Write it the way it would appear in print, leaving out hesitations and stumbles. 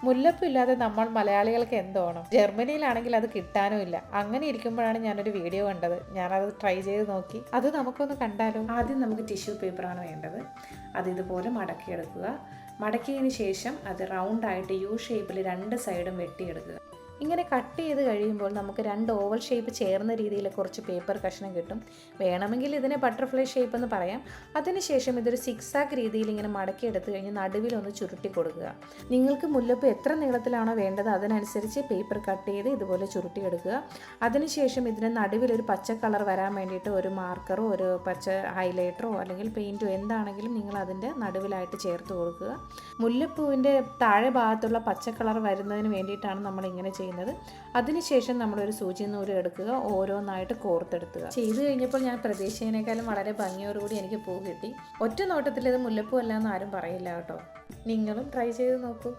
മുല്ലപ്പൂ ഇല്ലാതെ നമ്മൾ മലയാളികൾക്ക് എന്തോണം. ജർമ്മനിയിലാണെങ്കിൽ അത് കിട്ടാനും ഇല്ല. അങ്ങനെ ഇരിക്കുമ്പോഴാണ് ഞാനൊരു വീഡിയോ കണ്ടത്. ഞാനത് ട്രൈ ചെയ്ത് നോക്കി. അത് നമുക്കൊന്ന് കണ്ടാലോ. ആദ്യം നമുക്ക് ടിഷ്യൂ പേപ്പറാണ് വേണ്ടത്. അത് ഇതുപോലെ മടക്കിയെടുക്കുക. മടക്കിയതിന് ശേഷം അത് റൗണ്ടായിട്ട് യു ഷേപ്പിൽ രണ്ട് സൈഡും വെട്ടിയെടുക്കുക. ഇങ്ങനെ കട്ട് ചെയ്ത് കഴിയുമ്പോൾ നമുക്ക് രണ്ട് ഓവൽ ഷേപ്പ് ചേർന്ന രീതിയിൽ കുറച്ച് പേപ്പർ കഷ്ണം കിട്ടും. വേണമെങ്കിൽ ഇതിനെ ബട്ടർഫ്ലൈ ഷേപ്പ് എന്ന് പറയാം. അതിനുശേഷം ഇതൊരു സിക്സാക്ക് രീതിയിൽ ഇങ്ങനെ മടക്കി എടുത്തു കഴിഞ്ഞ് നടുവിലൊന്ന് ചുരുട്ടി കൊടുക്കുക. നിങ്ങൾക്ക് മുല്ലപ്പൂ എത്ര നീളത്തിലാണോ വേണ്ടത് അതിനനുസരിച്ച് പേപ്പർ കട്ട് ചെയ്ത് ഇതുപോലെ ചുരുട്ടിയെടുക്കുക. അതിനുശേഷം ഇതിന് നടുവിലൊരു പച്ച കളർ വരാൻ വേണ്ടിയിട്ട് ഒരു മാർക്കറോ ഒരു പച്ച ഹൈലൈറ്ററോ അല്ലെങ്കിൽ പെയിൻറ്റോ എന്താണെങ്കിലും നിങ്ങൾ അതിൻ്റെ നടുവിലായിട്ട് ചേർത്ത് കൊടുക്കുക. മുല്ലപ്പൂവിൻ്റെ താഴെ ഭാഗത്തുള്ള പച്ച കളർ വരുന്നതിന് വേണ്ടിയിട്ടാണ് നമ്മൾ ഇങ്ങനെ ചെയ്യുന്നത്. അതിനുശേഷം നമ്മളൊരു സൂചി നൂല് എടുക്കുക, ഓരോന്നായിട്ട് കോർത്തെടുക്കുക. ചെയ്ത് കഴിഞ്ഞപ്പോൾ ഞാൻ പ്രതീക്ഷിച്ചതിനേക്കാളും വളരെ ഭംഗിയോടുകൂടി എനിക്ക് പൂ കിട്ടി. ഒറ്റ നോട്ടത്തിൽ ഇത് മുല്ലപ്പൂ അല്ല എന്ന് ആരും പറയില്ല കേട്ടോ. നിങ്ങളും ട്രൈ ചെയ്ത് നോക്കൂ.